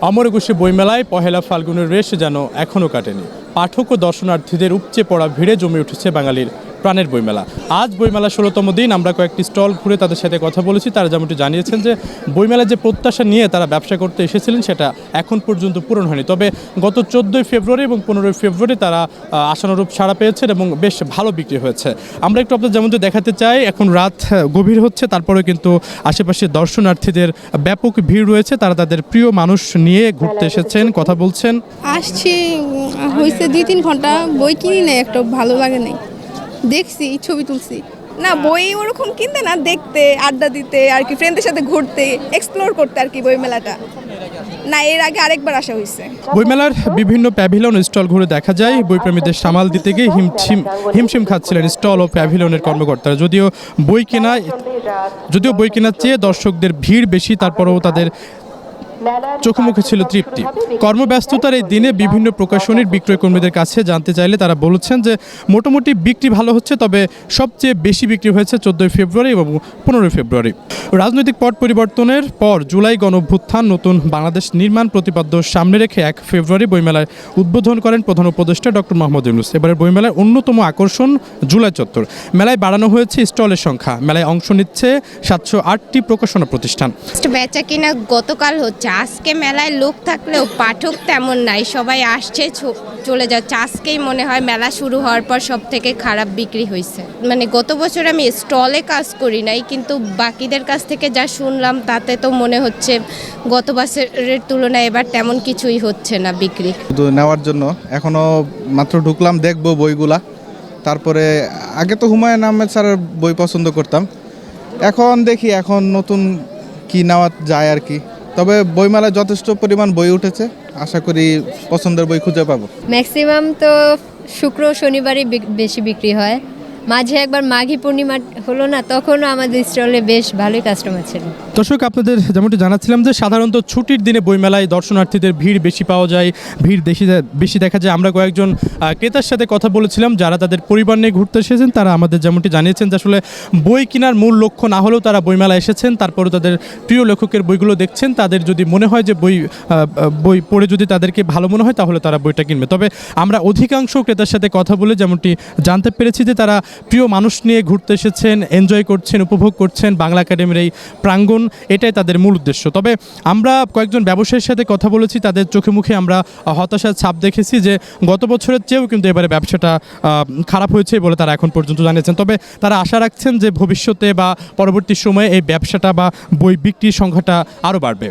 অমর একুশে বইমেলায় পহেলা ফাল্গুনের রেশ যেন এখনও কাটেনি। পাঠক ও দর্শনার্থীদের উপচে পড়া ভিড়ে জমে উঠেছে বাঙালির প্রাণের বইমেলা। আজ বইমেলা ১৬তম দিন। আমরা কয়েকটি স্টল ঘুরে তাদের সাথে কথা বলেছি। তারা যেমনটি জানিয়েছেন যে বইমেলার যে প্রত্যাশা নিয়ে তারা ব্যবসা করতে এসেছিলেন সেটা এখন পর্যন্ত পূরণ হয়নি। তবে গত ১৪ই ফেব্রুয়ারি এবং ১৫ই ফেব্রুয়ারি তারা আশানুরূপ সাড়া পেয়েছেন এবং বেশ ভালো বিক্রি হয়েছে। আমরা একটু আপনাদের যেমনটি দেখাতে চাই, এখন রাত গভীর হচ্ছে, তারপরেও কিন্তু আশেপাশে দর্শনার্থীদের ব্যাপক ভিড় রয়েছে। তারা তাদের প্রিয় মানুষ নিয়ে ঘুরতে এসেছেন, কথা বলছেন। আসছি হয়েছে ২-৩ ঘন্টা, বই কিনি নাই, একটা ভালো লাগে নাই। দেখছি, ছবি তুলছি। না, বই ওরকম কিনতে না, দেখতে, আড্ডা দিতে আর কি, ফ্রেন্ডদের সাথে ঘুরতে, এক্সপ্লোর করতে আর কি বই মেলাটা। না, এর আগে আরেকবার আসা হয়েছে। বইমেলার বিভিন্ন প্যাভিলিয়ন স্টল ঘুরে দেখা যায় বইপ্রেমীদের সামাল দিতে গিয়ে হিমশিম খাচ্ছিলেন স্টল ও প্যাভিলিয়নের কর্মকর্তারা। যদিও বই কেনার চেয়ে দর্শকদের ভিড় বেশি, তারপরেও তাদের চোখে মুখে ছিল তৃপ্তি। কর্মব্যস্ততার এই দিনে বিভিন্ন প্রকাশনীর বিক্রয় কর্মীদের কাছে জানতে চাইলে তারা বলেছেন যে মোটামুটি বিক্রি ভালো হচ্ছে, তবে সবচেয়ে বেশি বিক্রি হয়েছে ১৪ই ফেব্রুয়ারি এবং ১৫ই ফেব্রুয়ারি। রাজনৈতিক পট পরিবর্তনের পর জুলাই গণঅভ্যুত্থান নতুন বাংলাদেশ নির্মাণ প্রতিপাদ্য সামনে রেখে ১ ফেব্রুয়ারি বইমেলার উদ্বোধন করেন প্রধান উপদেষ্টা ডক্টর মোহাম্মদ ইউনূস। এবারের বইমেলার অন্যতম আকর্ষণ জুলাই চত্বর। মেলায় বাড়ানো হয়েছে স্টলের সংখ্যা। মেলায় অংশ নিচ্ছে ৭০৮টি প্রকাশনা প্রতিষ্ঠান। বেচা কিনা গতকাল হচ্ছে, আজকে মেলায় লোক থাকলেও পাঠক তেমন নাই, সবাই আসছে চলে যাচ্ছে। আজকেই মনে হয় মেলা শুরু হওয়ার পর সব থেকে খারাপ বিক্রি হয়েছে। মানে গত বছর আমি স্টলে কাজ করি নাই, কিন্তু বাকিদের কাছ থেকে যা শুনলাম তাতে তো মনে হচ্ছে গত বছরের তুলনায় এবার তেমন কিছুই হচ্ছে না বিক্রি। শুধু নেওয়ার জন্য এখনও মাত্র ঢুকলাম, দেখবো বইগুলা। তারপরে আগে তো হুমায়ুন আহমেদ স্যারের বই পছন্দ করতাম, এখন দেখি এখন নতুন কি নেওয়া যায় আর কি। তবে বইমেলায় যথেষ্ট পরিমাণ বই উঠেছে, আশা করি পছন্দের বই খুঁজে পাবো। ম্যাক্সিমাম তো শুক্র শনিবারই বেশি বিক্রি হয়। মাঝে একবার মাঘী পূর্ণিমা হলো না, তখনও আমাদের স্টলে বেশ ভালোই কাস্টমার ছিল। দর্শক, আপনাদের যেমনটি জানাচ্ছিলাম যে সাধারণত ছুটির দিনে বইমেলায় দর্শনার্থীদের ভিড় বেশি পাওয়া যায়, ভিড় বেশি দেখা যায়। আমরা কয়েকজন ক্রেতার সাথে কথা বলেছিলাম যারা তাদের পরিবার নিয়ে ঘুরতে এসেছেন। তারা আমাদের যেমনটি জানিয়েছেন যে আসলে বই কেনার মূল লক্ষ্য না হলেও তারা বইমেলায় এসেছেন, তারপরে তাদের প্রিয় লেখকের বইগুলো দেখছেন। তাদের যদি মনে হয় যে বই পড়ে যদি তাদেরকে ভালো মনে হয় তাহলে তারা বইটা কিনবে। তবে আমরা অধিকাংশ ক্রেতার সাথে কথা বলে যেমনটি জানতে পেরেছি যে তারা প্রিয় মানুষ নিয়ে ঘুরতে এসেছেন, এনজয় করছেন, উপভোগ করছেন বাংলা একাডেমির এই প্রাঙ্গণ। এটাই তাদের মূল উদ্দেশ্য। তবে আমরা কয়েকজন ব্যবসায়ীর সাথে কথা বলেছি, তাদের চোখে মুখে আমরা হতাশার ছাপ দেখেছি যে গত বছরের চেয়েও কিন্তু এবারে ব্যবসাটা খারাপ হয়েছে বলে তারা এখন পর্যন্ত জানিয়েছেন। তবে তারা আশা রাখছেন যে ভবিষ্যতে বা পরবর্তী সময়ে এই ব্যবসাটা বা বই বিক্রির সংখ্যাটা আরও বাড়বে।